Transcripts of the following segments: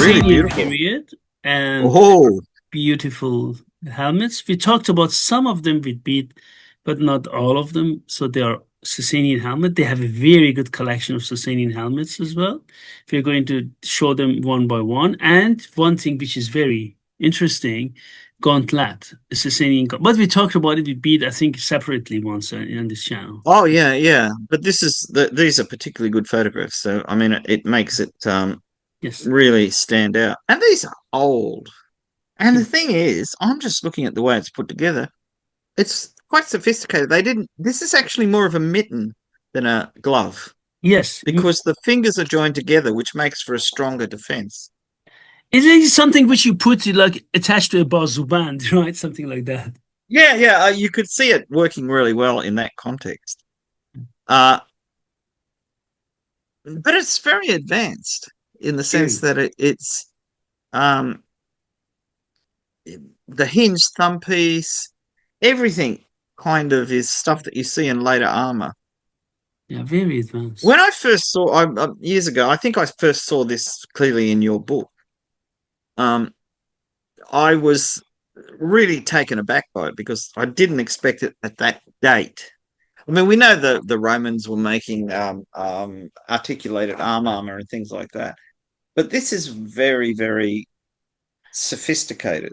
Really Sasanian beautiful. period and Oh, beautiful helmets. We talked about some of them with Bede, but not all of them. So they are Sasanian helmet. They have a very good collection of Sasanian helmets as well. We're going to show them one by one. And one thing which is very interesting, gauntlet, Sasanian. But we talked about it with Bede, I think, separately once on this channel. oh yeah, yeah. But these are particularly good photographs. So I mean, it makes it Yes. really stand out. And these are old. And Yeah. the thing is, I'm just looking at the way it's put together. It's quite sophisticated. They didn't. This is actually more of a mitten than a glove Yes. because the fingers are joined together, which makes for a stronger defense. It is something which you put like attached to a bazoo band, right? Something like that. Yeah, yeah. You could see it working really well in that context. Uh, but it's very advanced in the sense Very. that it's um, the hinge thumb piece, everything kind of is stuff that you see in later armor. Yeah, very advanced. When I first saw, years ago, I think I first saw this clearly in your book. Um, I was really taken aback by it because I didn't expect it at that date. I mean, we know the Romans were making articulated armor and things like that, but this is very, very sophisticated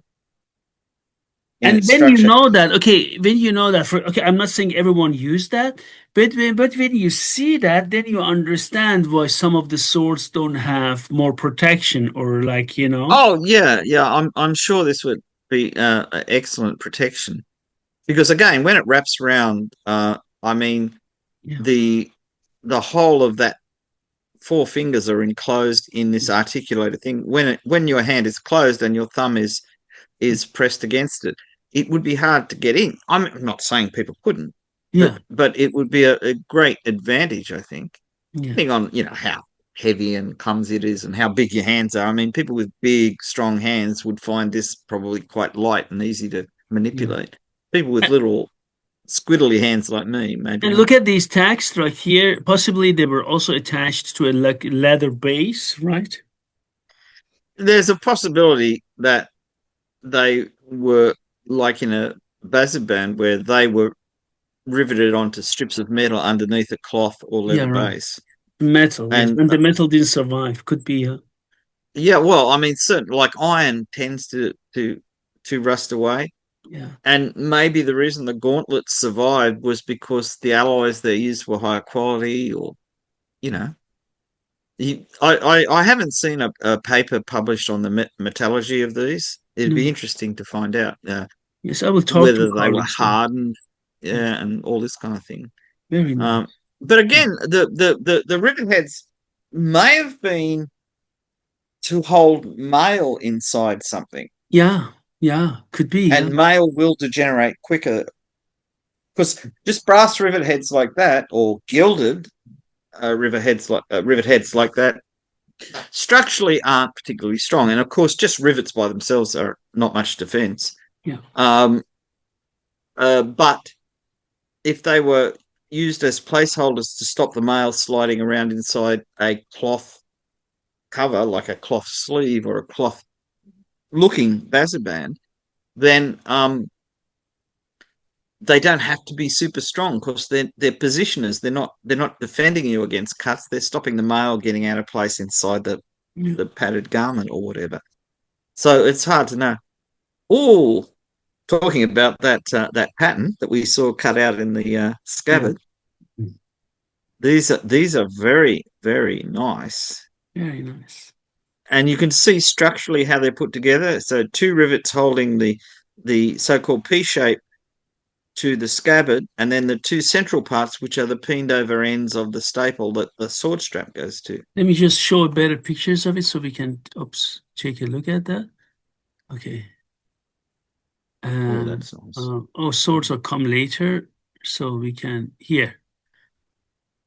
in And its when you structure. know that, okay, when you know that, okay, I'm not saying everyone used that, but when you see that, then you understand why some of the swords don't have more protection or like, Oh yeah, yeah. I'm sure this would be excellent protection because again, when it wraps around, I mean Yeah. the the whole of that four fingers are enclosed in this articulated thing. When your hand is closed and your thumb is pressed against it, it would be hard to get in. I'm not saying people couldn't, Yeah. but it would be a great advantage, I think, Yeah. depending on how heavy and clumsy it is and how big your hands are. I mean, people with big, strong hands would find this probably quite light and easy to Yeah. manipulate. People with little squiddly hands like me, maybe And not. look at these tags right here. Possibly they were also attached to a like leather base, right? There's a possibility that they were like in a band where they were riveted onto strips of metal underneath a cloth or Yeah, leather right. base. Metal, yes. And And the metal didn't survive. Could be. yeah, well, I mean, certain like iron tends to rust away, Yeah. and maybe the reason the gauntlets survived was because the alloys they used were higher quality, or you know, I haven't seen a paper published on the metallurgy of these. It'd be No. interesting to find out Yes, I will talk to whether they Carl were as well. hardened, Yeah. yeah, and all this kind of thing. Very nice. But again, the rivet heads may have been to hold mail inside something, Yeah, yeah, could be. Yeah, and mail will degenerate quicker because just brass rivet heads like that, or gilded rivet heads like that, structurally aren't particularly strong. And of course, just rivets by themselves are not much defense. yeah, Um, but if they were used as placeholders to stop the mail sliding around inside a cloth cover, like a cloth sleeve or a cloth looking bazaband, then they don't have to be super strong because they're positioners. They're not defending you against cuts. They're stopping the mail getting out of place inside yeah. the padded garment or whatever. So it's hard to know. Oh, talking about that pattern that we saw cut out in the Yeah. scabbard. These are very, very nice. Very nice. And you can see structurally how they're put together. So two rivets holding the so-called P shape to the scabbard, and then the two central parts, which are the peened over ends of the staple that the sword strap goes to. Let me just show better pictures of it so we can, take a look at that. Okay. Oh, that's nice. Swords will come later, so we can, here.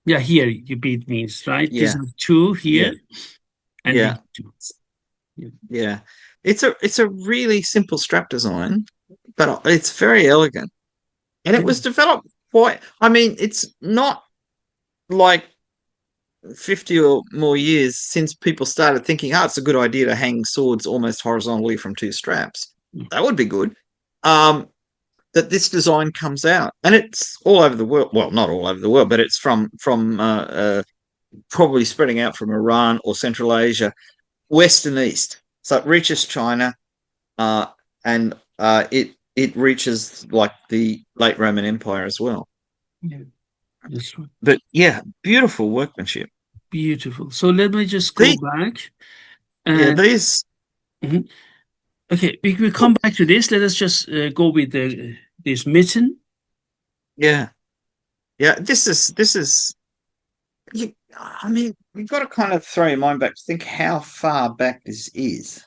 Yeah, here you beat means, right? Yeah, These are two yeah, here, and yeah, these two. Yeah. yeah. It's a really simple strap design, but it's very elegant. And it was developed quite, I mean, it's not like 50 or more years since people started thinking, oh, it's a good idea to hang swords almost horizontally from two straps. That would be good. That this design comes out, and it's all over the world. Well, not all over the world, but it's from probably spreading out from Iran or Central Asia, west and east. So it reaches China, and it reaches like the late Roman Empire as well. Yeah, that's right. But yeah, beautiful workmanship. Beautiful. So let me just go back. Yeah, these. Mhm. Okay, we come back to this. Let us just go with this mitten. Yeah, yeah. This is. I mean, you've got to kind of throw your mind back to think how far back this is.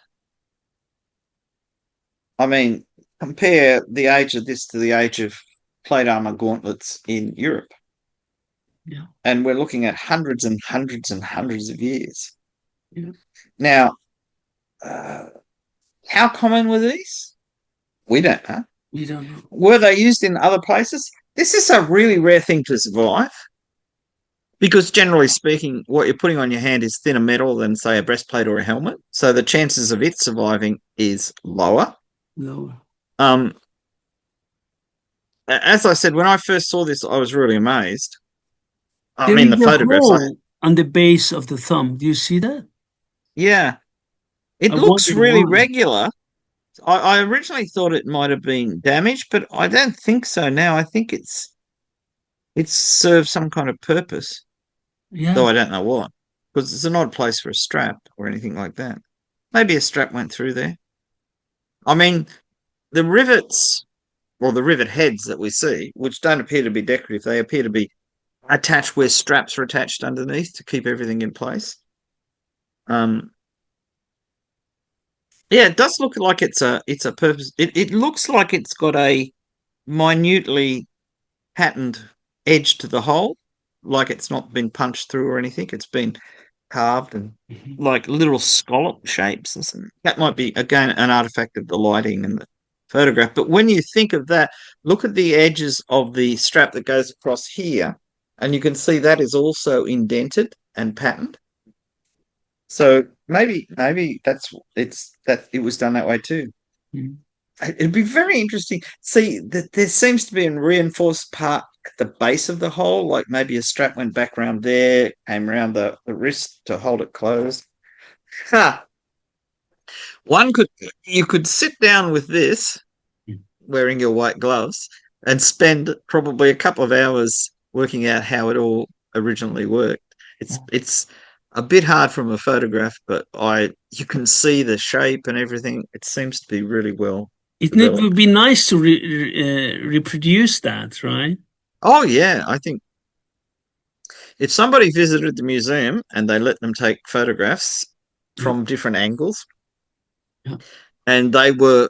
I mean, compare the age of this to the age of plate armor gauntlets in Europe. Yeah. And we're looking at hundreds and hundreds and hundreds of years. Yeah. Now, how common were these? We don't know. We don't know. Were they used in other places? This is a really rare thing to survive. Because generally speaking, what you're putting on your hand is thinner metal than, say, a breastplate or a helmet. So the chances of it surviving is lower. Lower. As I said, when I first saw this, I was really amazed. There is a hole on the base of the thumb. Do you see that? Yeah. It looks really regular. I originally thought it might have been damaged, but I don't think so now. I think it serves some kind of purpose. Yeah. Though I don't know what. Because it's an odd place for a strap or anything like that. Maybe a strap went through there. I mean, the rivets, or the rivet heads that we see, which don't appear to be decorative, they appear to be attached where straps are attached underneath to keep everything in place. Yeah, it does look like it's a purpose. It looks like it's got a minutely patterned edge to the hole, like it's not been punched through or anything. It's been carved and like little scallop shapes or something. That might be, again, an artifact of the lighting and the photograph. But when you think of that, look at the edges of the strap that goes across here, and you can see that is also indented and patterned. So maybe it was done that way too. Mm-hmm. It'd be very interesting. See, that there seems to be a reinforced part at the base of the hole, like maybe a strap went back around there, came around the wrist to hold it closed. You could sit down with this, wearing your white gloves, and spend probably a couple of hours working out how it all originally worked. It's a bit hard from a photograph, but you can see the shape and everything. It seems to be really well. It would be nice to reproduce that, right? Oh, yeah. I think if somebody visited the museum and they let them take photographs from different angles, and they were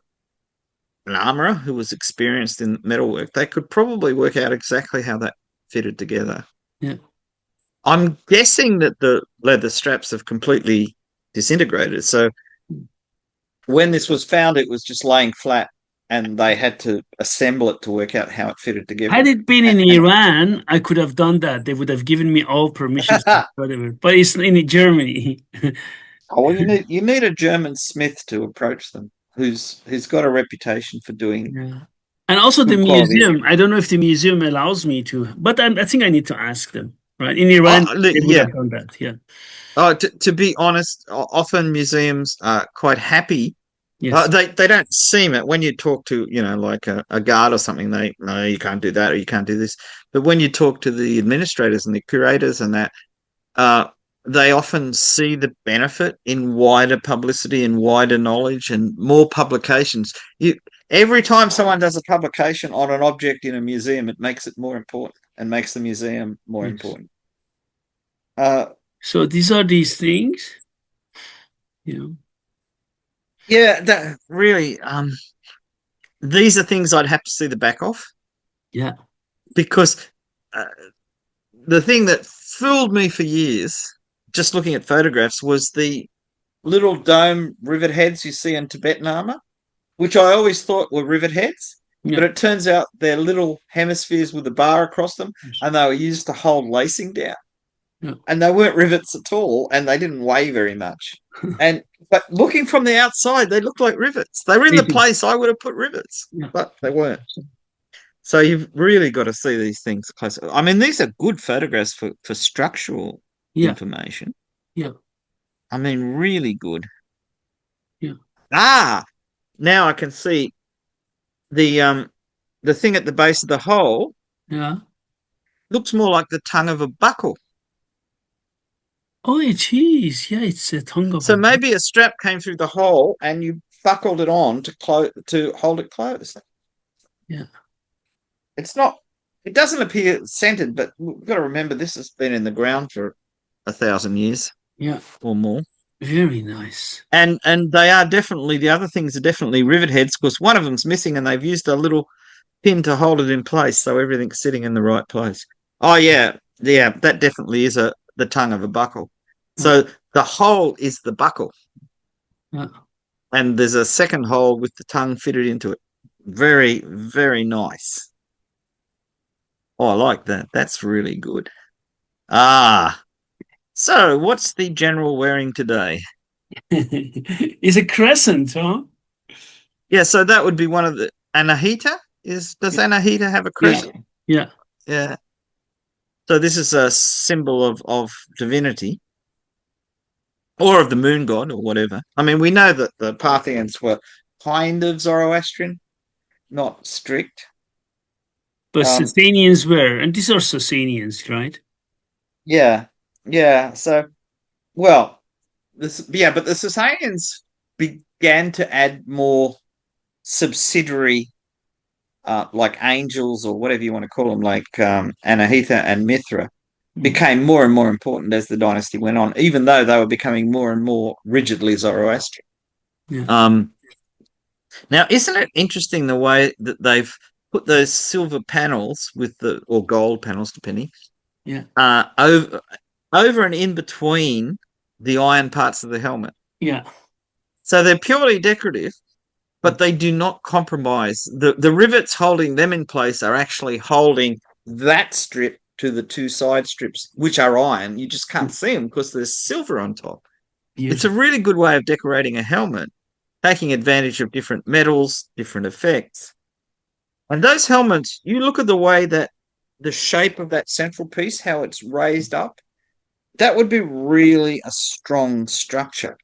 an armourer who was experienced in metalwork, they could probably work out exactly how that fitted together. Yeah. I'm guessing that the leather straps have completely disintegrated. So when this was found, it was just laying flat, and they had to assemble it to work out how it fitted together. Had it been in Iran, I could have done that. They would have given me all permissions, whatever. But it's in Germany. Oh, well, you need a German smith to approach them, who's got a reputation for doing. Yeah. And also the museum. I don't know if the museum allows me to, but I think I need to ask them. Right, in Iran, they would have done that. Yeah. Oh, to be honest, often museums are quite happy Yes. They don't seem it when you talk to, like a guard or something. They no, you can't do that or you can't do this. But when you talk to the administrators and the curators and that, uh, they often see the benefit in wider publicity and wider knowledge and more publications. Every time someone does a publication on an object in a museum, it makes it more important and makes the museum more Yes. important. Uh, So these are these things, you know. yeah, that really. These are things I'd have to see the back of Yeah. because uh, the thing that fooled me for years, just looking at photographs, was the little dome rivet heads you see in Tibetan armor, which I always thought were rivet heads, but Yeah. it turns out they're little hemispheres with a bar across them, Yes. and they were used to hold lacing down. Yeah. And they weren't rivets at all, and they didn't weigh very much. But looking from the outside, they looked like rivets. They were in They the do. place I would have put rivets, Yeah. but they weren't. So you've really got to see these things close. I mean, these are good photographs for structural Yeah. information. Yeah. I mean, really good. Yeah. Ah, now I can see the thing at the base of the hole Yeah. looks more like the tongue of a buckle. Oh, it is. Yeah, it's a tongue of So a. maybe a strap came through the hole and you buckled it on to hold it closed. Yeah. It's not. It doesn't appear centered, but we've got to remember this has been in the ground for 1,000 years Yeah. or more. Very nice. And they are definitely, the other things are definitely rivet heads because one of them's missing and they've used a little pin to hold it in place so everything's sitting in the right place. Oh yeah, that definitely is the tongue of a buckle. So the hole is the buckle, Yeah. and there's a second hole with the tongue fitted into it. Very, very nice. Oh, I like that. That's really good. Ah, so what's the general wearing today? It's a crescent, huh? Yeah, so that would be one of the Anahita. Does Anahita have a Yeah. crescent? Yeah. Yeah. So this is a symbol of divinity or of the moon god or whatever. I mean, we know that the Parthians were kind of Zoroastrian, not strict. But Um, Sasanians were, and these are Sasanians, right? yeah, yeah. So, well, but the Sasanians began to add more subsidiary, like angels or whatever you want to call them, like Anahita and Mithra, became more and more important as the dynasty went on, even though they were becoming more and more rigidly Zoroastrian. Yeah. Now, isn't it interesting the way that they've put those silver panels or gold panels, depending, Yeah. over and in between the iron parts of the helmet. Yeah. So they're purely decorative, but they do not compromise. The rivets holding them in place are actually holding that strip to the two side strips, which are iron. You just can't see them because there's silver on top. It's a Beautiful. really good way of decorating a helmet, taking advantage of different metals, different effects. And those helmets, you look at the way that the shape of that central piece, how it's raised up, that would be really a strong structure.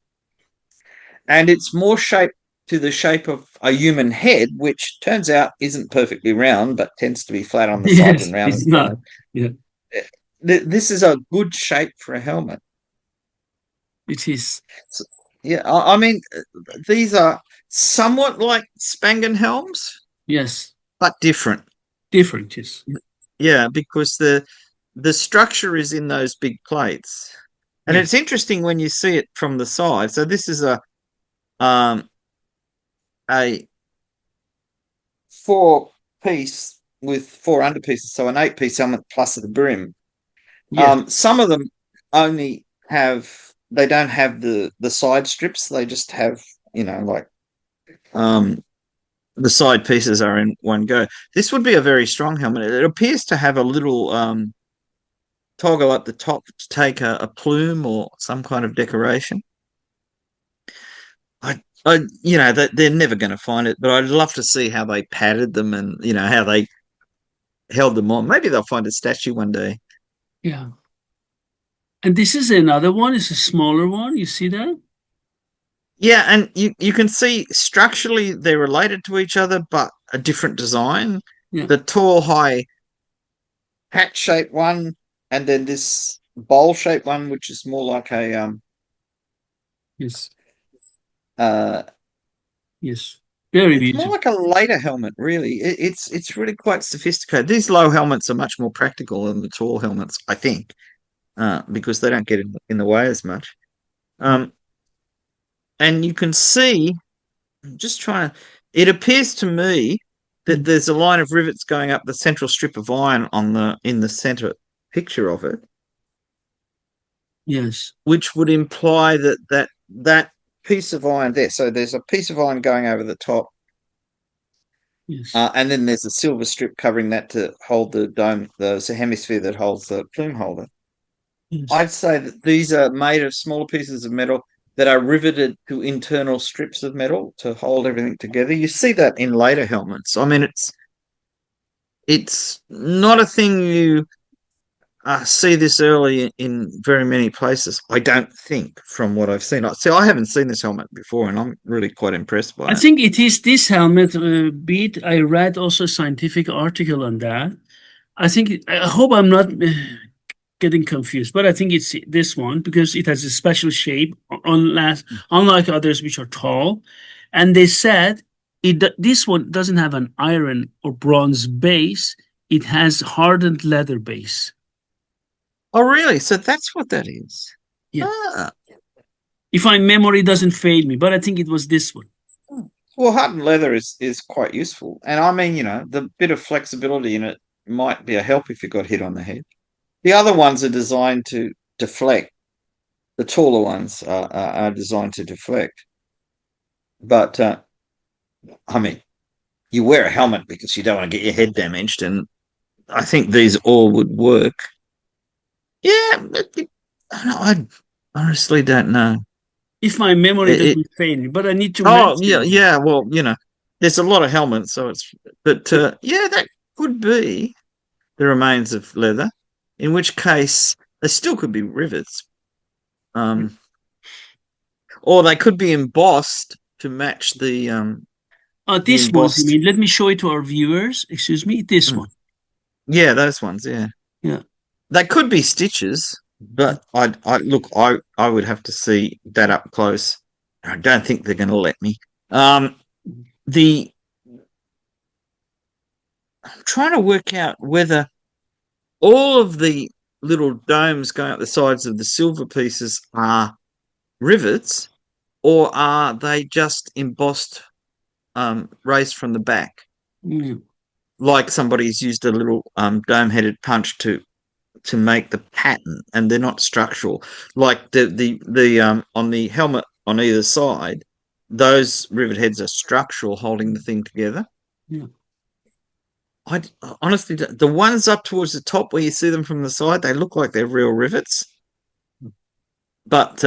And it's more shaped to the shape of a human head, which turns out isn't perfectly round, but tends to be flat on the sides Yes, and round it's at the not. side. Yeah, This is a good shape for a helmet. it is. So, yeah, I mean, these are somewhat like Spangen helms, Yes, but different. different. Yes. Yeah, because the structure is in those big plates. And Yes. it's interesting when you see it from the side. So this is um a 4-piece with 4 underpieces, so an 8-piece helmet plus the brim. Yes. Some of them only they don't have the side strips. They just have, like the side pieces are in one go. This would be a very strong helmet. It appears to have a little toggle at the top to take a plume or some kind of decoration. They're never going to find it, but I'd love to see how they padded them and how they held them on. Maybe they'll find a statue one day. Yeah. And this is another one. It's a smaller one. You see that? Yeah, and you can see structurally they're related to each other, but a different design. Yeah. The tall, high hat-shaped one, and then this bowl-shaped one, which is more like a Yes. uh, Yes. Very it's more beautiful. like a later helmet, really. It's really quite sophisticated. These low helmets are much more practical than the tall helmets, I think, because they don't get in the way as much. Um, and you can see, I'm just trying to. It appears to me that Mm. there's a line of rivets going up the central strip of iron on the in the center picture of it, Yes. which would imply that piece of iron there. So there's a piece of iron going over the top, Yes. and then there's a silver strip covering that to hold the dome, the hemisphere that holds the plume holder. Yes. I'd say that these are made of smaller pieces of metal that are riveted to internal strips of metal to hold everything together. You see that in later helmets. I mean, it's not a thing you see this early in very many places. I don't think, from what I've seen. See, I haven't seen this helmet before, and I'm really quite impressed I by it. think it is this helmet, Beat. I read also a scientific article on that. I hope I'm not getting confused, but I think it's this one because it has a special shape, unlike others which are tall. And they said this one doesn't have an iron or bronze base, it has hardened leather base. Oh, really? So that's what that is. Yeah. Ah, If my memory doesn't fail me, but I think it was this one. well, hardened leather is quite useful, and I mean, the bit of flexibility in it might be a help if you got hit on the head. The other ones are designed to deflect. The taller ones are designed to deflect. But I mean, you wear a helmet because you don't want to get your head damaged, and I think these all would work. Yeah, I honestly don't know. If my memory It, it, doesn't fail me, but I need to oh yeah, mention yeah. Well, there's a lot of helmets, so but it. yeah, that could be the remains of leather. In which case, they still could be rivets, um, or they could be embossed to match the This ones, you embossed. mean? Let me show it to our viewers. Excuse me, this Mm, one. yeah, those ones. Yeah, Yeah. they could be stitches, but I look, I would have to see that up close. I don't think they're going to let me. Um, the I'm trying to work out whether all of the little domes going up the sides of the silver pieces are rivets, or are they just embossed, raised from the back, Mm. like somebody's used a little dome-headed punch to make the pattern, and they're not structural. Like the on the helmet on either side, those rivet heads are structural, holding the thing together. Yeah. I honestly, the ones up towards the top where you see them from the side, they look like they're real rivets, but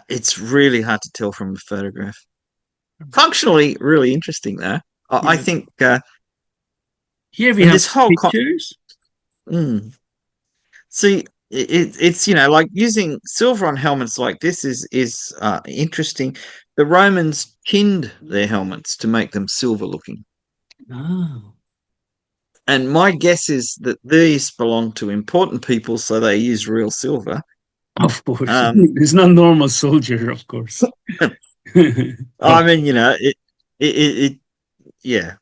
it's really hard to tell from a photograph. Functionally, really interesting though. I Yeah. think, Here we and have this whole pictures. mm, see, it's like using silver on helmets like this is interesting. The Romans tinned their helmets to make them silver looking. Oh, And my guess is that these belong to important people, so they use real silver. of course. Um, It's not normal soldier, of course. I mean, it yeah.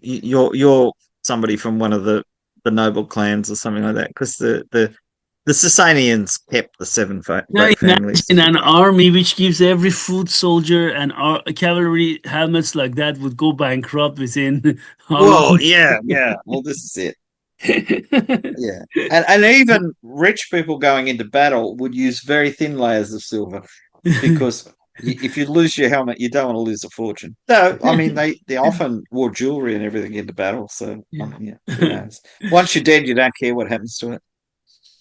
You're somebody from one of the noble clans or something like that, because the Sasanians kept the seven Now great families. imagine an army which gives every foot soldier and cavalry helmets like that would go bankrupt within how Well, long? yeah, yeah. Well, this is it. Yeah, and even rich people going into battle would use very thin layers of silver, because if you lose your helmet, you don't want to lose a fortune. No, I mean they often wore jewelry and everything into battle. So I Yeah. mean, yeah, who knows? Once you're dead, you don't care what happens to it.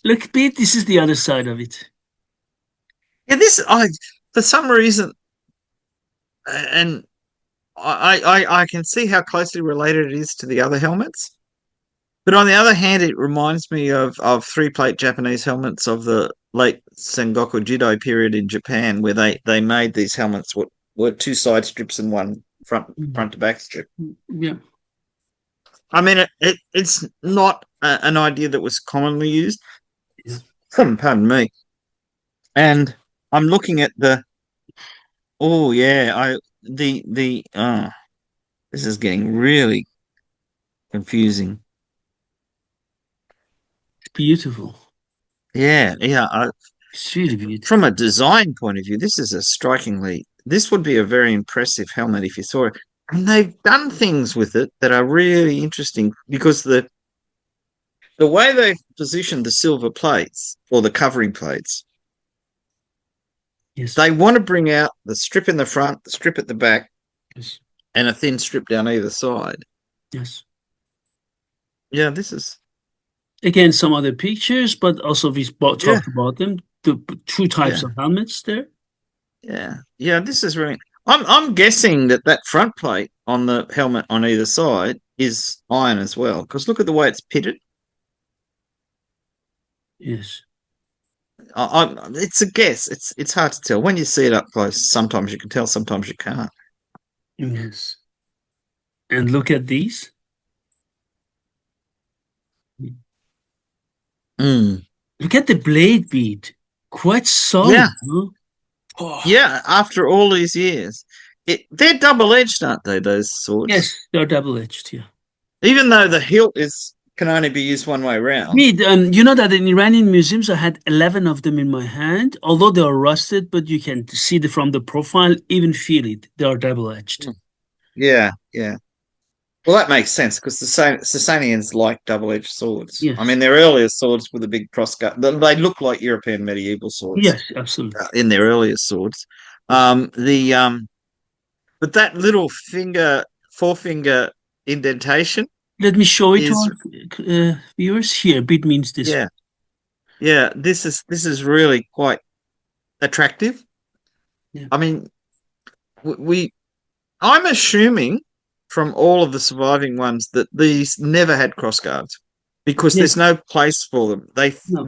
Look, Pete, this is the other side of it. Yeah, this I for some reason, and I can see how closely related it is to the other helmets. But on the other hand, it reminds me of three-plate Japanese helmets of the late Sengoku Jidai period in Japan, where they made these helmets were two side strips and one front to back strip. Yeah. I mean, it's not an idea that was commonly used. Yeah. Pardon me. And I'm looking at oh yeah, this is getting really confusing. It's beautiful. Yeah, It's really beautiful. from a design point of view, this would be a very impressive helmet if you saw it. And they've done things with it that are really interesting because the way they've positioned the silver plates or the covering plates, Yes. they want to bring out the strip in the front, the strip at the back, Yes. and a thin strip down either side. Yes. Yeah, this is Again, some other pictures, but also we yeah, talked about them. The two types yeah, of helmets there. yeah. This is really. I'm guessing that front plate on the helmet on either side is iron as well, because look at the way it's pitted. Yes. It's a guess. It's hard to tell when you see it up close. Sometimes you can tell, sometimes you can't. Yes. And look at these. Mm. Look at the blade bead. Quite Yeah, solid, huh? Oh, yeah. After all these years, they're double-edged, aren't they? Those swords, yes, they're double-edged, yeah. even though the hilt is can only be used one way round. Bead, you know that in Iranian museums, I had 11 of them in my hand, although they are rusted, but you can see from the profile, even feel it. They are double-edged. Yeah, yeah. Well, that makes sense because the Sasanians like double-edged swords. I Yes. mean, their earlier swords with a big crossguard, they look like European medieval swords Yes, absolutely. in their earlier swords. But that little forefinger indentation Let me show it to is, our viewers here. Bead means this. yeah, yeah. This is really quite attractive. Yeah. I mean, I'm assuming from all of the surviving ones that these never had crossguards because Yes. there's no place for them. No.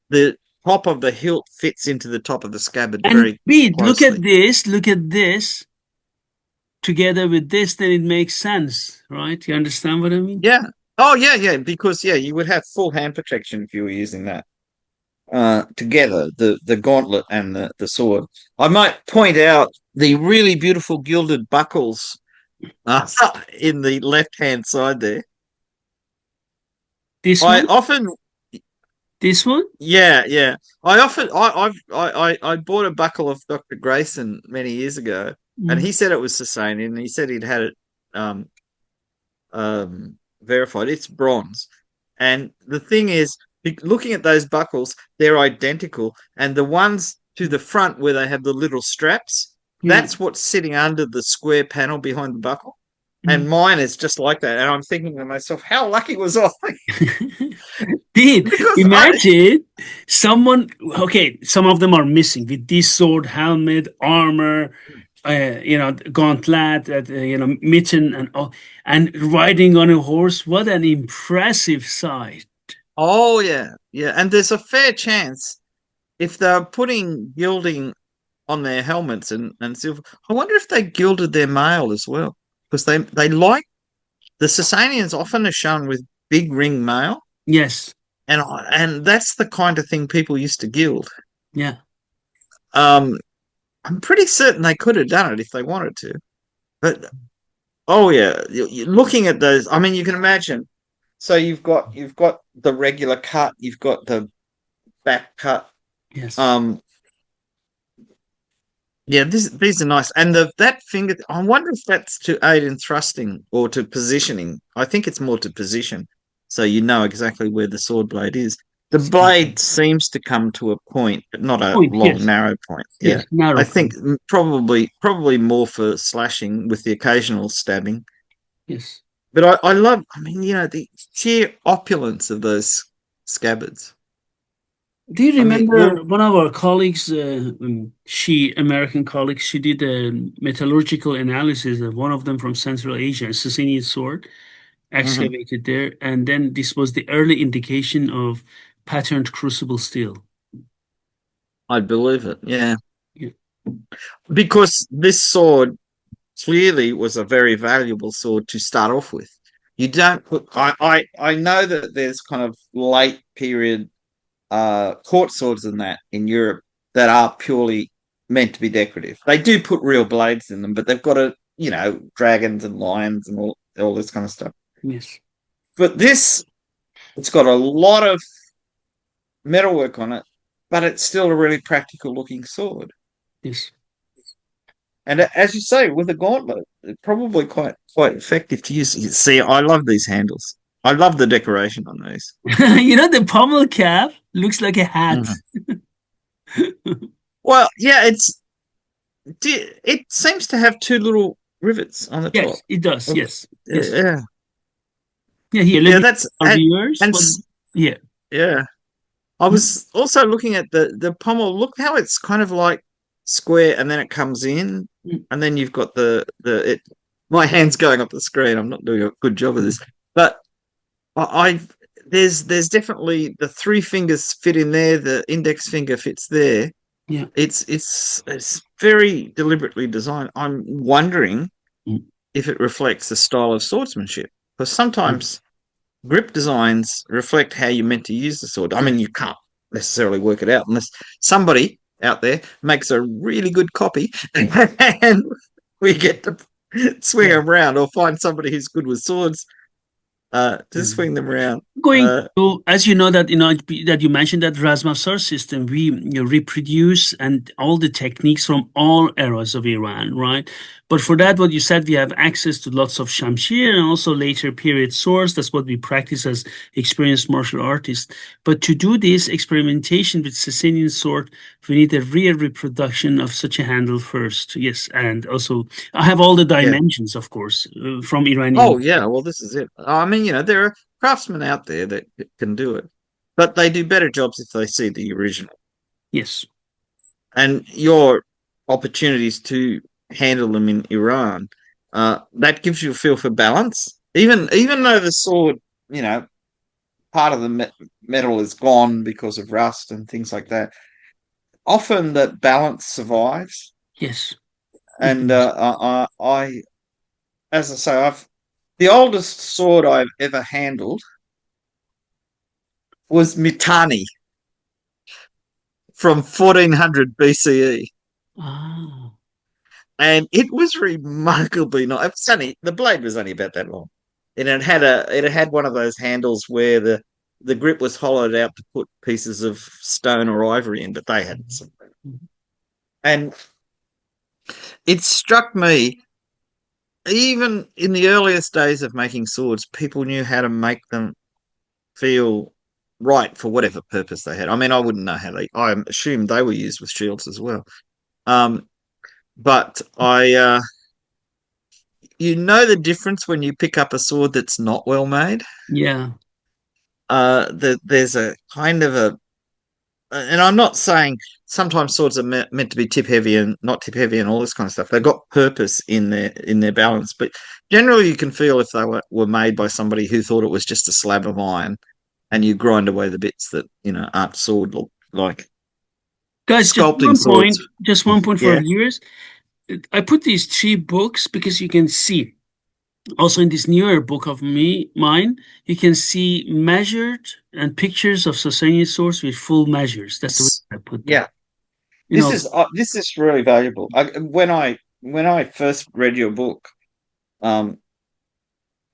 The top of the hilt fits into the top of the scabbard And very Bead, look closely. at this. Together with this, then it makes sense, right? You understand what I mean? Yeah. Oh, yeah, yeah. Because you would have full hand protection if you were using that together, the gauntlet and the sword. I might point out the really beautiful gilded buckles in the left hand side there. This I one? often This one? Yeah, yeah. I bought a buckle of Dr. Grayson many years ago, and Mm. he said it was Sasanian, and he said he'd had it um verified. It's bronze. And the thing is, looking at those buckles, they're identical, and the ones to the front where they have the little straps, Yeah. that's what's sitting under the square panel behind the buckle. And Mm. mine is just like that. And I'm thinking to myself, how lucky was I? Bead, Because imagine someone, okay, some of them are missing with this sword, helmet, armor, gauntlet, mitten, and all, and riding on a horse. What an impressive sight! Oh yeah, yeah, and there's a fair chance if they're putting gilding on their helmets and silver. I wonder if they gilded their mail as well because they like the Sasanians often are shown with big ring mail, Yes, and that's the kind of thing people used to gild. yeah, Um, I'm pretty certain they could have done it if they wanted to, but oh yeah, looking at those, I mean, you can imagine. So you've got the regular cut, you've got the back cut. yes. Yeah, these are nice, and that finger. I wonder if that's to aid in thrusting or to positioning. I think it's more to position, so you know exactly where the sword blade is. The blade seems to come to a point, but not a Point, long, yes. narrow point. Yes, Yeah, narrow I think point. probably more for slashing with the occasional stabbing. Yes. But I love. I mean, the sheer opulence of those scabbards. Do you I mean, remember one of our colleagues, American colleagues, she did a metallurgical analysis of one of them from Central Asia, a Sasanian sword. Hmm. excavated there, and then this was the early indication of patterned crucible steel. I believe it. Yeah, Yeah. because this sword clearly was a very valuable sword to start off with. You don't put. I know that there's kind of late period court swords and that in Europe that are purely meant to be decorative. They do put real blades in them, but they've got dragons and lions and all this kind of stuff. Yes. But this, it's got a lot of metalwork on it, but it's still a really practical looking sword. Yes. And as you say, with a gauntlet, it's probably quite effective to use. See, I love these handles. I love the decoration on these. The pommel cap looks like a hat. Mhm. Well, yeah, it seems to have two little rivets on the top. Yes, it does. Yes. Yes. Yeah, Yeah, here, let yeah. me That's our viewers. and What, yeah. yeah. I was also looking at the pommel. Look how it's kind of like square, and then it comes in, Mm, and then you've got the it. My hand's going up the screen. I'm not doing a good job of this, but I there's definitely the three fingers fit in there. The index finger fits there. yeah. It's very deliberately designed. I'm wondering Mm, if it reflects the style of swordsmanship, because mm, sometimes grip designs reflect how you're meant to use the sword. I mean, you can't necessarily work it out unless somebody out there makes a really good copy and we get to swing yeah. them around or find somebody who's good with swords to Mm. swing them around. Going to, as you know that that you mentioned that Razmafzar system, we reproduce and all the techniques from all eras of Iran, right? But for that, what you said, we have access to lots of shamshir and also later period swords. That's what we practice as experienced martial artists. But to do this experimentation with Sasanian sword, we need a real reproduction of such a handle first. Yes, and also I have all the Yeah. dimensions, of course, from Iranian. Oh, yeah. Well, this is it. I mean, there are craftsmen out there that can do it, but they do better jobs if they see the original. Yes. And your opportunities to handle them in Iran, that gives you a feel for balance. Even though the sword, you know, part of the metal is gone because of rust and things like that, often that balance survives. Yes. It And does. as I say, I've the oldest sword I've ever handled was Mitanni from 1400 BCE. Ah, And it was remarkably nice. The blade was only about that long, and it had one of those handles where the grip was hollowed out to put pieces of stone or ivory in, but they hadn't. And it struck me, even in the earliest days of making swords, people knew how to make them feel right for whatever purpose they had. I mean, I wouldn't know how they. I assumed they were used with shields as well. Um, but you know the difference when you pick up a sword that's not well made. yeah. There's a kind of and I'm not saying sometimes swords are meant to be tip heavy and not tip heavy and all this kind of stuff. They've got purpose in their balance, but generally you can feel if they were made by somebody who thought it was just a slab of iron, and you grind away the bits that aren't sword like Guys, sculpting swords. just 1 point for our Yeah. viewers. I put these three books because you can see also in this newer book of mine, you can see measured and pictures of Sasanian swords with full measures. That's the reason I put that. Yeah. You know, This is really valuable. When I first read your book, um,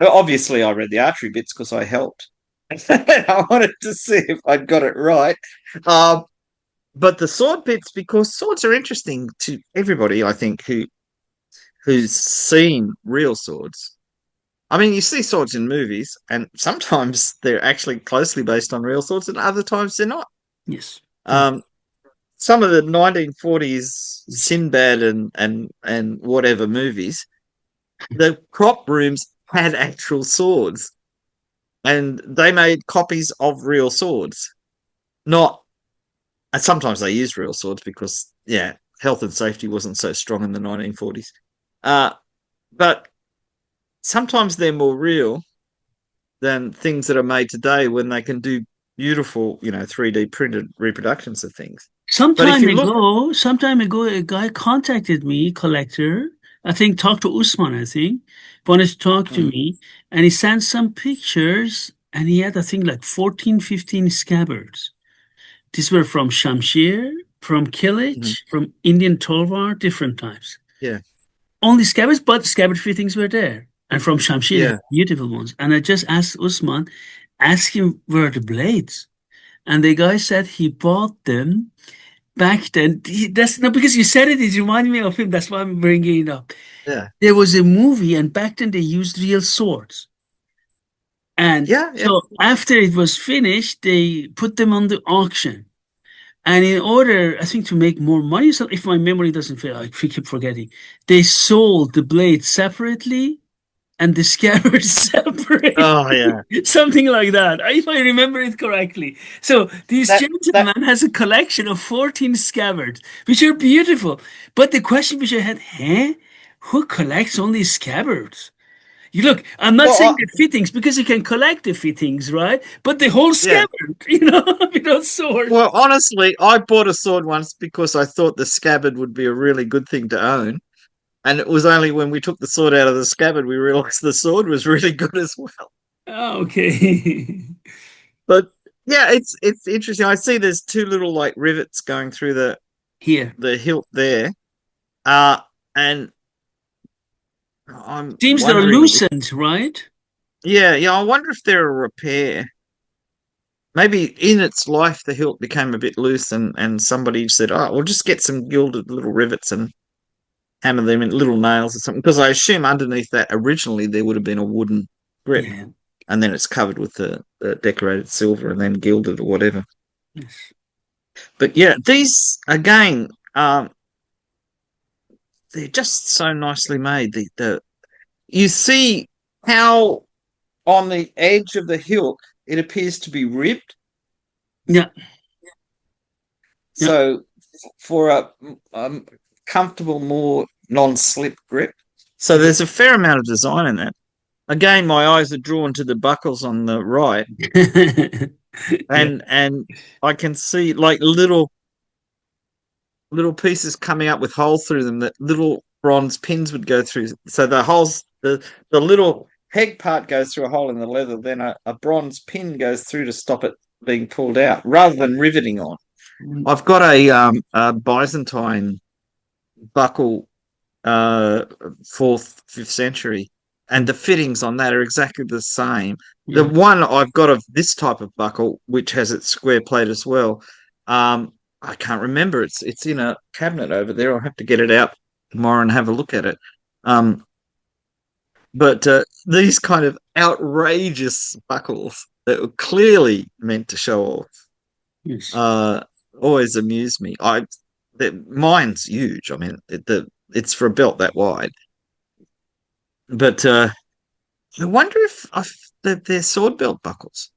obviously I read the archery bits because I helped. I wanted to see if I'd got it right. Um, but the sword bits, because swords are interesting to everybody, I think, who's seen real swords. I mean, you see swords in movies, and sometimes they're actually closely based on real swords, and other times they're not. yes. Um, some of the 1940s Sinbad and whatever movies, the crop rooms had actual swords, and they made copies of real swords. Not, and sometimes they used real swords because, yeah, health and safety wasn't so strong in the 1940s. But sometimes they're more real, than things that are made today when they can do beautiful, 3D printed reproductions of things. But if you look, Some time ago, a guy contacted me, collector, I think talked to Usman, I think, wanted to talk to mm, me, and he sent some pictures, and he had, I think, like 14, 15 scabbards. These were from Shamshir, from mhm, Killich, from Indian Tolvar, different types. yeah, Only scabbards, but scabbard fittings were there. And from Shamshir, they yeah. had beautiful ones. And I just asked Usman, ask him where the blades. And the guy said he bought them back then. That's not because you said it, it reminded me of him. That's why I'm bringing it up. Yeah. There was a movie, and back then they used real swords. And Yeah, yeah. so after it was finished, they put them on the auction. And in order, I think, to make more money, so if my memory doesn't fail, I keep forgetting, they sold the blades separately and the scabbards separately. Oh, yeah. Something like that, if I remember it correctly. So this That that gentleman has a collection of 14 scabbards, which are beautiful. But the question which I had, who collects only scabbards? You look, I'm not well, saying the fittings because you can collect the fittings, right? But the whole yeah. scabbard, without sword. Well, honestly, I bought a sword once because I thought the scabbard would be a really good thing to own. And it was only when we took the sword out of the scabbard we realized the sword was really good as well. Oh, okay. But yeah, it's interesting. I see there's two little like rivets going through Here. the hilt there. Uh and I'm Seems they're wondering if loosened, right? yeah, I wonder if they're a repair. Maybe in its life the hilt became a bit loose and somebody said, "Oh, we'll just get some gilded little rivets and hammer them in little nails or something." Because I assume underneath that originally there would have been a wooden grip, Yeah. and then it's covered with the decorated silver and then gilded or whatever. Yes. But yeah, these again, they're just so nicely made. The you see how on the edge of the hilt it appears to be ribbed. Yeah. Yeah. So for a comfortable, more non-slip grip. So there's a fair amount of design in that. Again, my eyes are drawn to the buckles on the right, Yeah. and I can see like little pieces coming up with holes through them that little bronze pins would go through. So the holes, the little peg part goes through a hole in the leather, then a bronze pin goes through to stop it being pulled out, rather than riveting on. I've got a Byzantine buckle, fourth, fifth century, and the fittings on that are exactly the same. The Yeah. one I've got of this type of buckle, which has its square plate as well, I can't remember. It's in a cabinet over there. I'll have to get it out tomorrow and have a look at it. But these kind of outrageous buckles that were clearly meant to show off Yes. always amuse me. Mine's huge. I mean, it's for a belt that wide. But I wonder if they're sword belt buckles.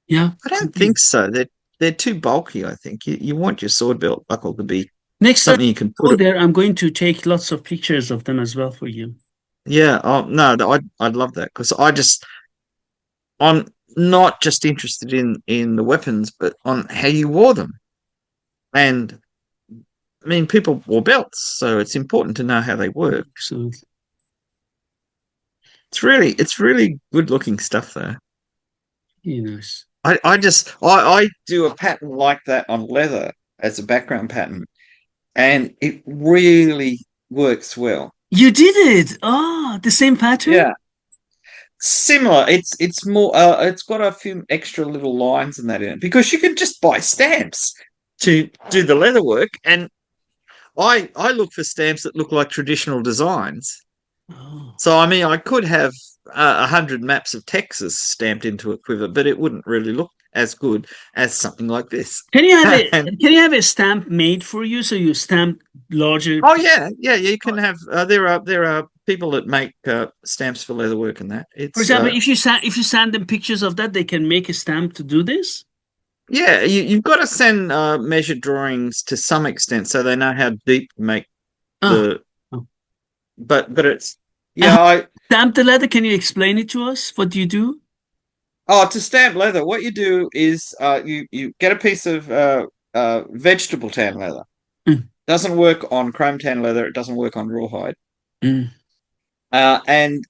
Yeah. I Could don't be. think so. They're too bulky. I think you want your sword belt buckle to be Next time something you can I put go it. there, I'm going to take lots of pictures of them as well for you. Yeah. Oh no, I'd love that because I'm not just interested in the weapons, but on how you wore them. And I mean, people wore belts, so it's important to know how they work. So, It's really good looking stuff, though. nice. I do a pattern like that on leather as a background pattern, and it really works well. You did it. Ah, the same pattern? Yeah, similar. It's more. It's got a few extra little lines and that in it because you can just buy stamps to do the leather work, and I look for stamps that look like traditional designs. Oh. So I mean, I could have 100 maps of Texas stamped into a quiver, but it wouldn't really look as good as something like this. And Can you have a stamp made for you so you stamp larger? oh yeah, you can have. There are people that make stamps for leatherwork and that. For It's example, if you send them pictures of that, they can make a stamp to do this. yeah, you've got to send measured drawings to some extent so they know how deep to make Oh. the. Oh. But it's And yeah, stamp the leather. Can you explain it to us? What do you do? Oh, to stamp leather, what you do is you get a piece of vegetable tan leather. Mm, Doesn't work on chrome tan leather. It doesn't work on rawhide. mm, And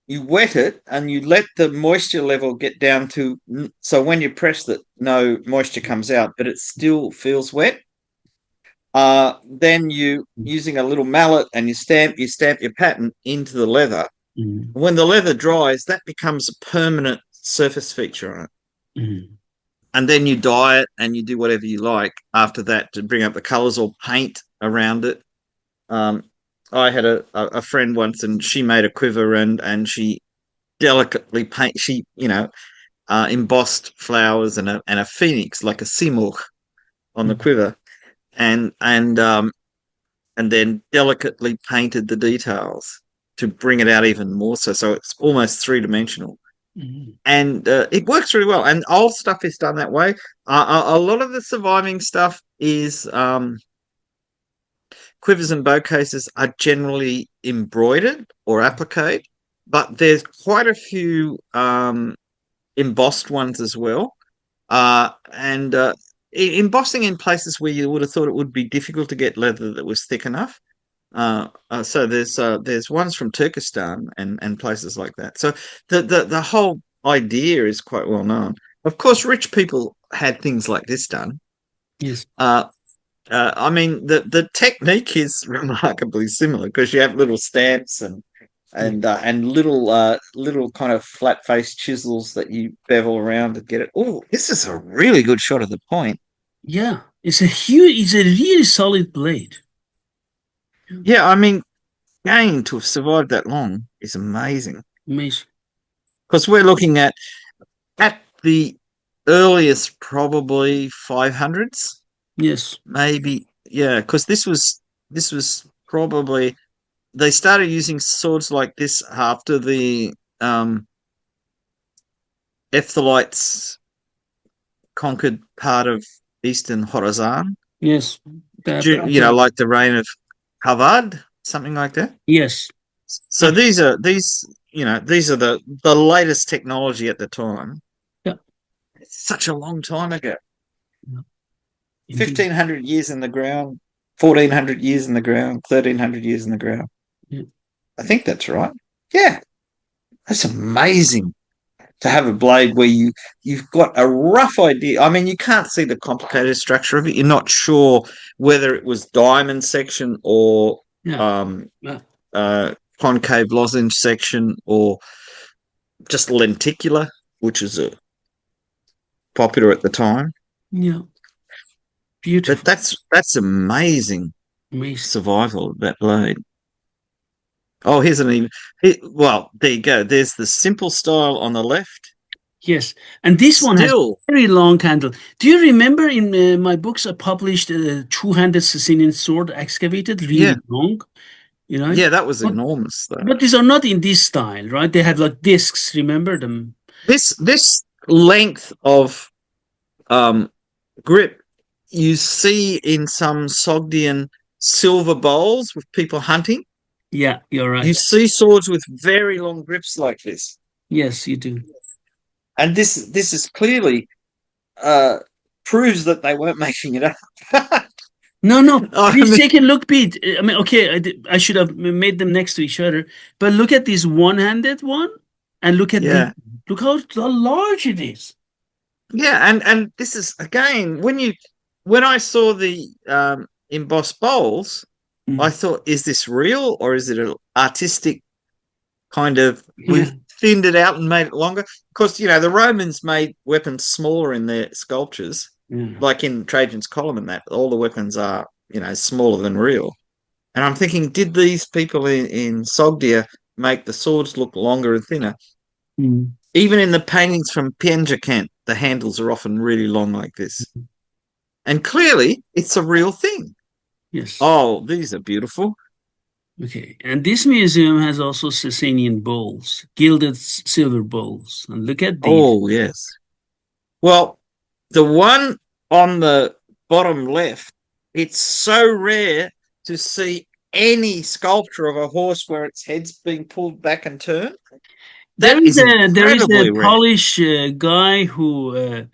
you wet it and you let the moisture level get down to so when you press it, no moisture comes out, but it still feels wet. Then you using a little mallet and you stamp your pattern into the leather. mm, When the leather dries, that becomes a permanent surface feature on it. mm. And then you dye it and you do whatever you like after that to bring up the colors or paint around it. Um, I had a friend once and she made a quiver and she delicately embossed flowers and a phoenix like a simurgh on the Mm, quiver and then delicately painted the details to bring it out even more so it's almost three-dimensional. mm. And it works really well. And old stuff is done that way. A lot of the surviving stuff is quivers and bow cases are generally embroidered or appliqued, but there's quite a few embossed ones as well. And embossing in places where you would have thought it would be difficult to get leather that was thick enough. So there's ones from Turkestan and places like that. So the whole idea is quite well known. Of course, rich people had things like this done. Yes. Uh, I mean, the technique is remarkably similar because you have little stamps Yeah. and little kind of flat faced chisels that you bevel around to get it. Oh, this is a really good shot of the point. Yeah. It's a really solid blade. Yeah. Yeah, I mean, again, to have survived that long is amazing Amazing. because we're looking at the earliest probably 500s, Yes. maybe. Yeah, because this was probably they started using swords like this after the Ephthalites conquered part of eastern Khorasan. Yes. Like the reign of Havad, something like that. Yes. So these are the latest technology at the time. Yeah. It's such a long time ago. Yeah. Indeed. 1,500 years in the ground, 1,400 years in the ground, 1,300 years in the ground. Yeah. I think that's right. Yeah, that's amazing to have a blade where you've got a rough idea. I mean, you can't see the complicated structure of it. You're not sure whether it was diamond section or Yeah. um, Yeah. concave lozenge section or just lenticular, which is popular at the time. Yeah. But Beautiful. that's amazing Amazing. survival of that blade. Oh, here's an even. Well, there you go. There's the simple style on the left. Yes. And this one has Still, very long handle. Do you remember in my books I published a two-handed Sasanian sword excavated, yeah, really long, you know? yeah, that was But enormous though. but these are not in this style, right? They have like discs, remember them? This length of um, grip you see in some Sogdian silver bowls with people hunting. Yeah, you're You right. see swords with very long grips like this, Yes, you do. and this is clearly uh, proves that they weren't making it up. No, no. I Please mean, take a look, Pete. I mean, okay, I should have made them next to each other, but look at this one-handed one, and look at the yeah, look how large it is. yeah, and this is again when I saw the embossed bowls, I Mm. thought, is this real or is it an artistic kind of? Yeah, We've thinned it out and made it longer because the Romans made weapons smaller in their sculptures, yeah. like in Trajan's column, and that all the weapons are smaller than real. And I'm thinking, did these people in Sogdia make the swords look longer and thinner? Mm. Even in the paintings from Pienjacant, the handles are often really long like this. And clearly, it's a real thing. Yes. Oh, these are beautiful. Okay. And this museum has also Sasanian bowls, gilded silver bowls. And look at these. Oh, yes. Well, the one on the bottom left, it's so rare to see any sculpture of a horse where its head's being pulled back and turned. That is There is a incredibly rare. Polish guy who,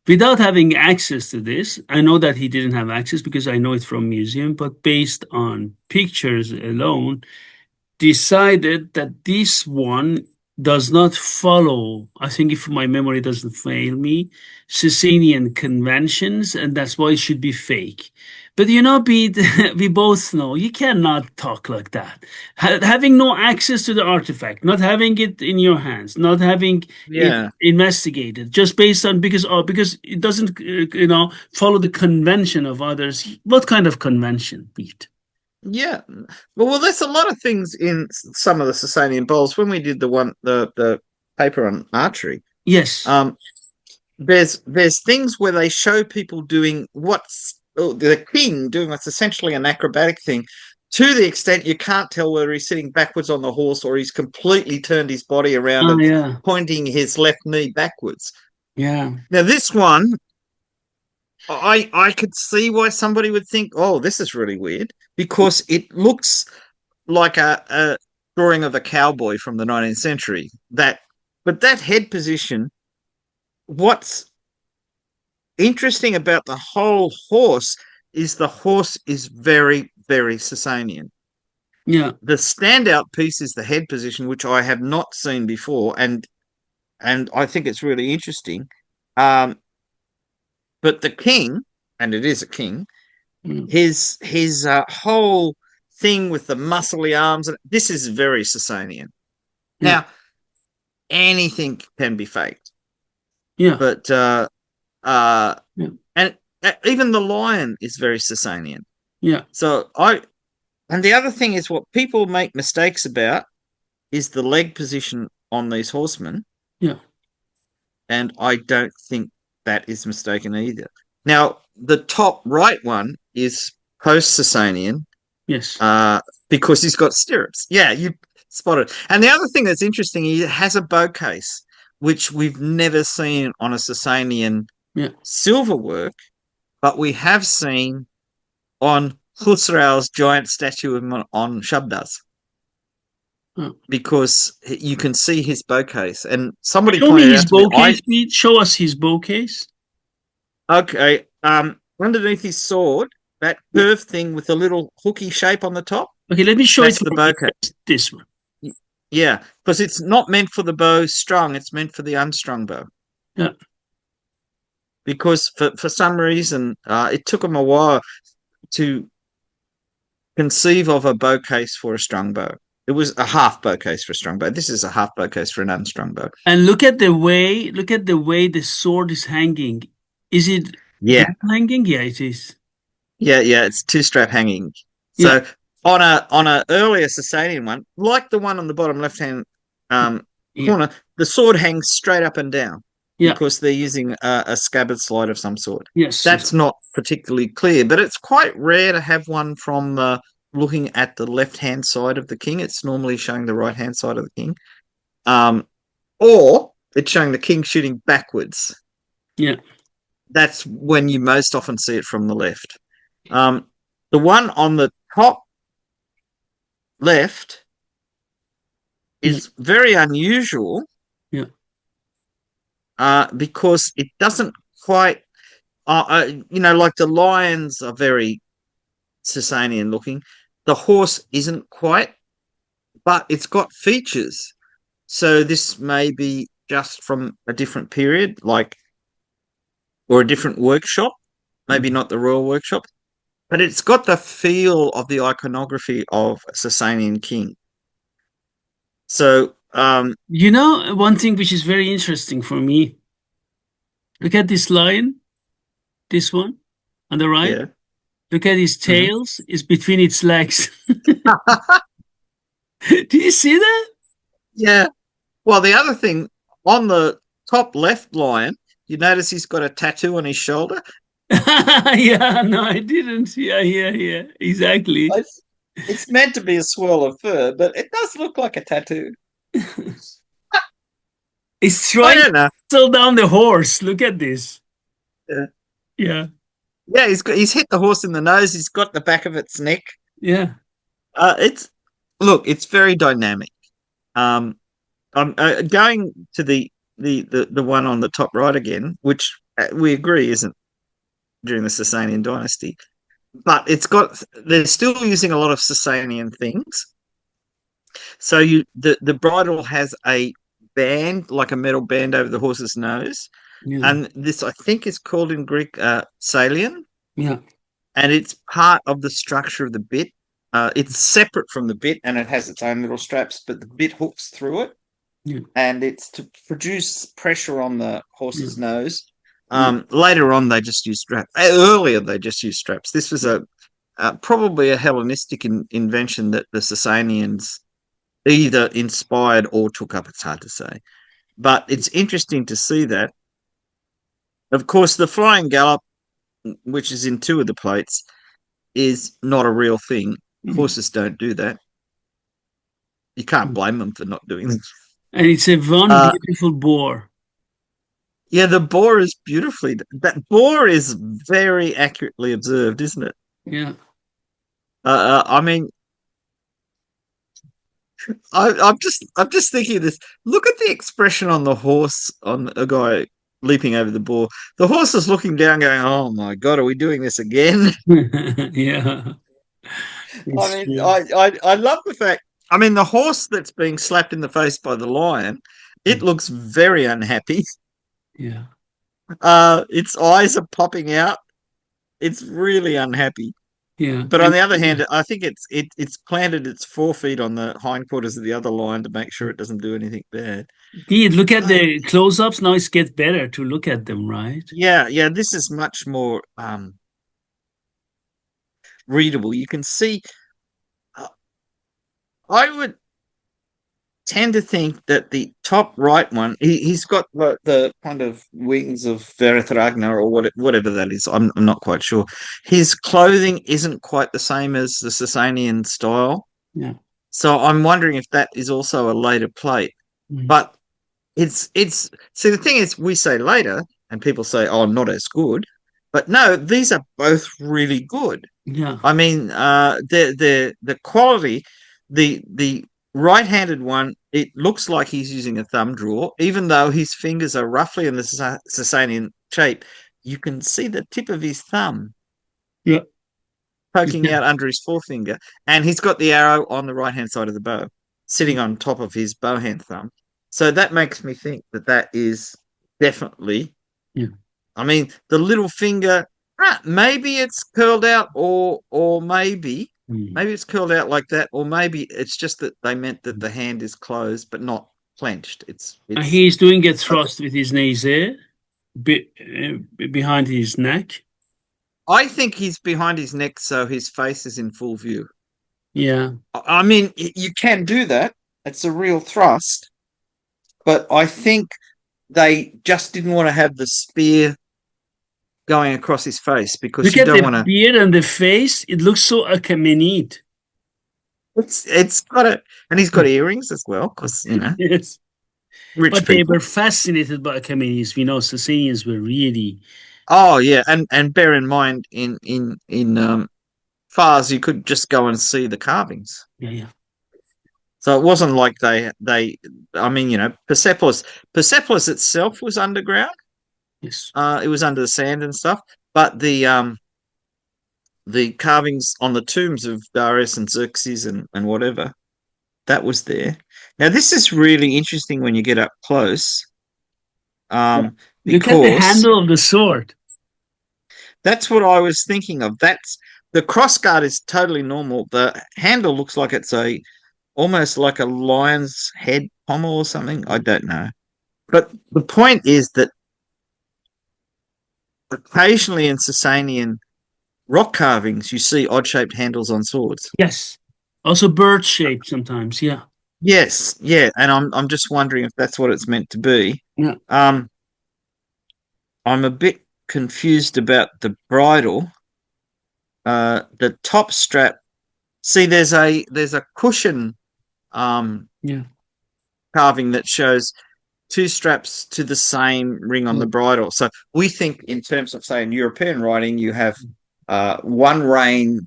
without having access to this, I know that he didn't have access because I know it from museum, but based on pictures alone, decided that this one does not follow, I think if my memory doesn't fail me, Sasanian conventions, and that's why it should be fake. But we both know you cannot talk like that. Having no access to the artifact, not having it in your hands, not having it Yeah. investigated, just based on because it doesn't follow the convention of others. What kind of convention, Pete? Yeah. Well, there's a lot of things in some of the Sasanian bowls. When we did the paper on archery, Yes. um, there's things where they show people doing the king doing what's essentially an acrobatic thing, to the extent you can't tell whether he's sitting backwards on the horse or he's completely turned his body around Oh and yeah. pointing his left knee backwards. Yeah. Now this one, I could see why somebody would think, oh, this is really weird, because it looks like a drawing of a cowboy from the 19th century. But that head position, what's interesting about the whole horse is the horse is very, very Sasanian. Yeah. The standout piece is the head position, which I have not seen before, and I think it's really interesting. Um, but the king, and it is a king, Mm. his whole thing with the muscly arms, and this is very Sasanian. Yeah. Now, anything can be faked, Yeah. but uh, Yeah. and even the lion is very Sasanian. Yeah. So and the other thing is what people make mistakes about is the leg position on these horsemen, Yeah. and I don't think that is mistaken either. Now, the top right one is post Sasanian, Yes. because he's got stirrups. Yeah, you spotted. And the other thing that's interesting, he has a bow case, which we've never seen on a Sasanian Yeah. silver work, but we have seen on Khusrau's giant statue on Shabdas, Oh. because you can see his bow case. And somebody Show me pointed his out to me, bow case, Pete. Show us his bow case. okay, underneath his sword, that curved thing with a little hooky shape on the top, Okay, let me show that's it the for bow you. case. This one. Yeah, because it's not meant for the bow strung, it's meant for the unstrung bow. Yeah. Because for some reason, it took them a while to conceive of a bow case for a strung bow. It was a half bow case for a strung bow. This is a half bow case for an unstrung bow. And look at the way the sword is hanging. Is it Yeah, hanging? Yeah, it is. yeah. It's two strap hanging. Yeah. So on a earlier Sasanian one, like the one on the bottom left hand Yeah. corner, the sword hangs straight up and down Yeah. because they're using a scabbard slide of some sort. Yes. That's not particularly clear, but it's quite rare to have one from looking at the left hand side of the king. It's normally showing the right hand side of the king, or it's showing the king shooting backwards. Yeah. That's when you most often see it from the left. The one on the top left is very unusual. Yeah. Because it doesn't quite, like the lions are very Sasanian looking. The horse isn't quite, but it's got features. So this may be just from a different period, or a different workshop, maybe not the royal workshop, but it's got the feel of the iconography of a Sasanian king. So, one thing which is very interesting for me. Look at this lion, this one on the right. yeah. Look at his tails, it's between its legs. Do you see that? Yeah. Well, the other thing, on the top left lion, you notice he's got a tattoo on his shoulder. Yeah, no, I didn't. Yeah, exactly. It's meant to be a swirl of fur, but it does look like a tattoo. It's I trying don't know. to slow down the horse. Look at this. Yeah. Yeah, Yeah, he's hit the horse in the nose. He's got the back of its neck. yeah, It's very dynamic. Um, I'm going to the one on the top right again, which we agree isn't during the Sasanian dynasty, but they're still using a lot of Sasanian things. So the bridle has a band, like a metal band over the horse's nose, Yeah. and this I think is called in Greek salion, Yeah. and it's part of the structure of the bit. It's separate from the bit, and it has its own little straps, but the bit hooks through it, Yeah. and it's to produce pressure on the horse's Yeah. nose. Yeah. Later on, they just used straps. Earlier, they just used straps. This was probably a Hellenistic invention that the Sasanians either inspired or took up. It's hard to say, but it's interesting to see that. Of course, the flying gallop, which is in two of the plates, is not a real thing. Mm. Horses don't do that. You can't blame them for not doing that. And it's a one Uh, beautiful boar. yeah, the boar is beautifully. That boar is very accurately observed, isn't it? Yeah. I mean, I'm just thinking of this. Look at the expression on the horse on a guy leaping over the boar. The horse is looking down, going, "Oh my God, are we doing this again?" Yeah. I It's mean, true. I love the fact. I mean, the horse that's being slapped in the face by the lion, it looks very unhappy. Yeah. Its eyes are popping out. It's really unhappy. Yeah. But on And the other hand, I think it's planted its forefeet on the hindquarters of the other lion to make sure it doesn't do anything bad. indeed, look at Uh, the close-ups. Now it's get better to look at them, right? yeah, yeah, this is much more readable. You can see. Uh, I would tend to think that the top right one, he's got the kind of wings of Verithragna or whatever that is. I'm not quite sure. His clothing isn't quite the same as the Sasanian style. Yeah. So I'm wondering if that is also a later plate. Mm. But it's see the thing is we say later and people say, oh, not as good. But no, these are both really good. Yeah. I mean, the quality, the right-handed one, it looks like he's using a thumb drawer, even though his fingers are roughly in the Sasanian shape. You can see the tip of his thumb Yeah. poking Yeah. out under his forefinger, and he's got the arrow on the right-hand side of the bow, sitting on top of his bowhand thumb. So that makes me think that that is definitely. Yeah. I mean, the little finger, maybe it's curled out, or Mm. maybe it's curled out like that, or maybe it's just that they meant that the hand is closed but not clenched. It's. He's doing a thrust with his knees there, behind his neck. I think he's behind his neck, so his face is in full view. Yeah. I mean, you can do that. It's a real thrust, but I think they just didn't want to have the spear going across his face because Look you at don't the want to. beard and the face. It looks so Achaemenid. It's got it, and he's got earrings as well because Yes. rich But they people. were fascinated by Achaemenids. We know Sasanians were really, Oh yeah, and bear in mind in Fars you could just go and see the carvings. yeah, yeah. So it wasn't like they I mean, Persepolis itself was underground. Yes. It was under the sand and stuff, but the carvings on the tombs of Darius and Xerxes and whatever, that was there. Now this is really interesting when you get up close, Look at the because handle of the sword. that's what I was thinking of. That's the crossguard is totally normal. The handle looks like it's a almost like a lion's head pommel or something. I don't know. But the point is that occasionally in Sasanian rock carvings, you see odd-shaped handles on swords. Yes. Also bird shaped sometimes. Yeah. Yes, yeah, and I'm just wondering if that's what it's meant to be. Yeah. I'm a bit confused about the bridle. The top strap. See, there's a cushion Yeah. carving that shows two straps to the same ring on the bridle. So we think in terms of, say, in European writing, you have one rein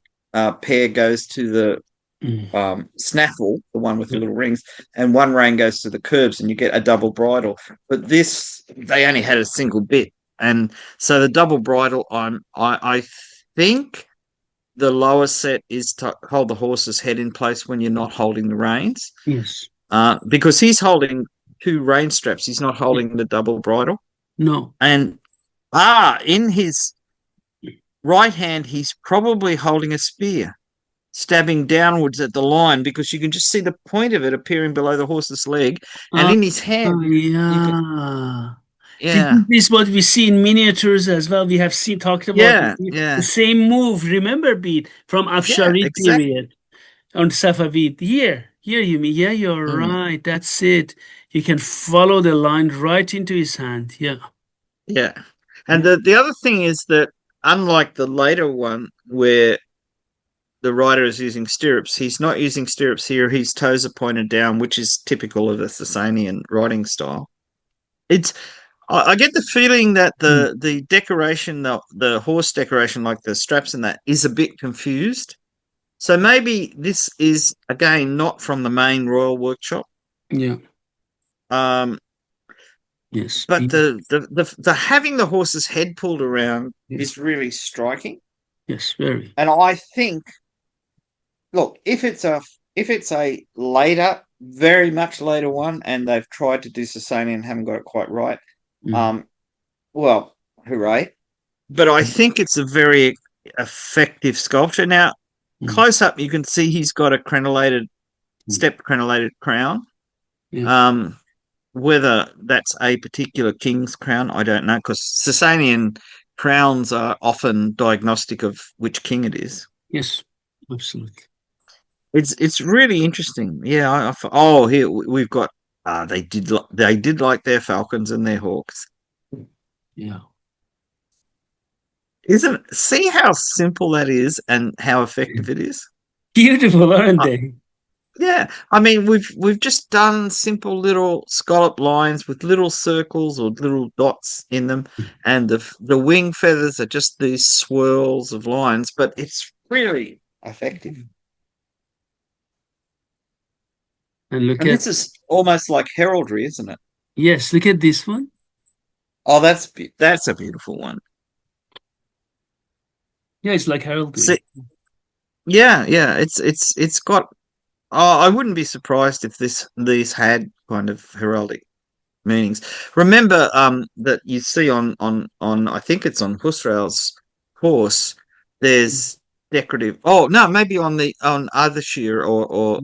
pair goes to snaffle, the one with the little rings, and one rein goes to the curbs, and you get a double bridle. But this, they only had a single bit, and so the double bridle, I think the lower set is to hold the horse's head in place when you're not holding the reins, Yes. because he's holding two rein straps. He's not Yeah. holding the double bridle, No. and in his right hand, he's probably holding a spear, stabbing downwards at the line, because you can just see the point of it appearing below the horse's leg, and Uh, in his hand, you can, yeah. This yeah, is what we see in miniatures as well. We have seen talked about yeah, the yeah, same move. Remember, Bede, from yeah, Afshari exactly, period on Safavid. Here you mean? Yeah, you're mm, right. That's it. You can follow the line right into his hand. Yeah. yeah. And Yeah. the other thing is that, unlike the later one where the rider is using stirrups, he's not using stirrups here. His toes are pointed down, which is typical of the Sasanian riding style. It's I get the feeling that Mm. the decoration, the horse decoration, like the straps and that, is a bit confused. So maybe this is again not from the main royal workshop. Yeah. Um, Yes. but the having the horse's head pulled around Yeah. is really striking. Yes. Very. And I think, look, if it's a later, very much later one, and they've tried to do Sasanian and haven't got it quite right, Mm. um, well, hooray. But I think it's a very effective sculpture. Now, Mm. close up, you can see he's got a Mm. step crenellated crown. Yeah. Um, whether that's a particular king's crown, I don't know, because Sasanian crowns are often diagnostic of which king it is. Yes. Absolutely. It's really interesting. Yeah. Oh, here we've got. They did like their falcons and their hawks. Yeah. Isn't See how simple that is and how effective it is? Beautiful, aren't Uh, they? yeah, I mean we've just done simple little scallop lines with little circles or little dots in them, and the wing feathers are just these swirls of lines, but it's really effective. And look And at this is almost like heraldry, isn't it? yes, look at this one. Oh, that's a beautiful one. Yeah, it's like heraldry. See, yeah, yeah, it's got. Oh, I wouldn't be surprised if these had kind of heraldic meanings. Remember, that you see on I think it's on Husrael's horse. There's decorative. Oh no, maybe on Ardashir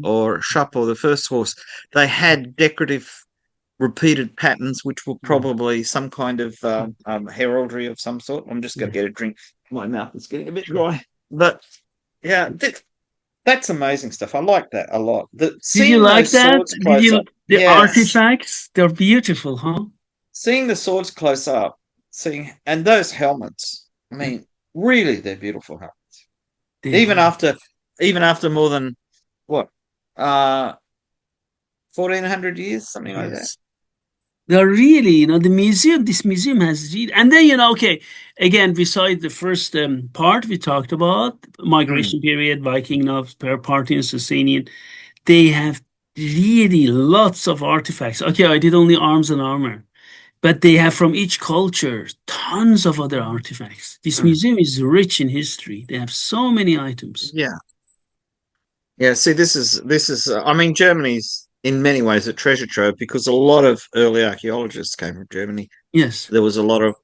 or Chapeau, the first horse, they had decorative repeated patterns, which were probably some kind of heraldry of some sort. I'm just going Yeah. to get a drink. My mouth is getting a bit dry, but yeah, that's amazing stuff. I like that a lot. Did you Seeing like those that? swords Did close you up, the yes. artifacts? They're beautiful, huh? Seeing the swords close up, and those helmets. I Yeah. mean, really, they're beautiful helmets. They Even are. after more than what, uh, 1400 years, something like that. Yes. They're really, this museum has really, and then, okay, again, besides the first part we talked about, Mm. migration period, Viking, now Parthian, Sasanian, they have really lots of artifacts. Okay, I did only arms and armor, but they have from each culture tons of other artifacts. This Mm. museum is rich in history. They have so many items. Yeah, yeah. See, this is. I mean, Germany's in many ways a treasure trove because a lot of early archaeologists came from Germany. Yes, There was a lot of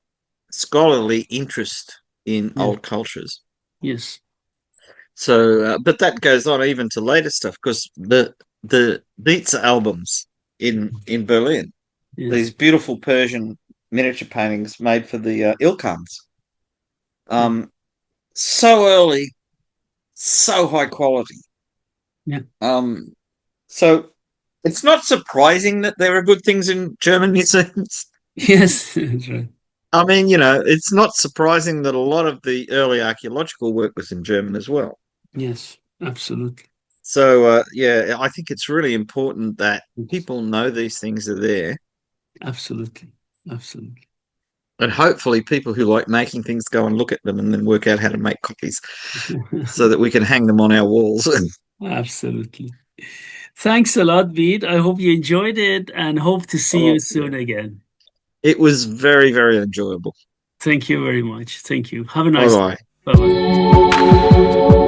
scholarly interest in yeah, old cultures. yes, So, but that goes on even to later stuff because the LEIZA albums in Berlin, these yes, beautiful Persian miniature paintings made for the Ilkhans, yeah, um, so early, so high quality. yeah. Um, so it's not surprising that there are good things in German museums. Yes, that's right. I mean, it's not surprising that a lot of the early archaeological work was in German as well. Yes, absolutely. So, yeah, I think it's really important that people know these things are there. Absolutely. Absolutely. And hopefully people who like making things go and look at them and then work out how to make copies so that we can hang them on our walls. Absolutely. Thanks a lot, Bede. I hope you enjoyed it and hope to see you Oh, soon yeah. again. It was very, very enjoyable. Thank you very much. Thank you. Have a Bye nice day. bye. Bye bye.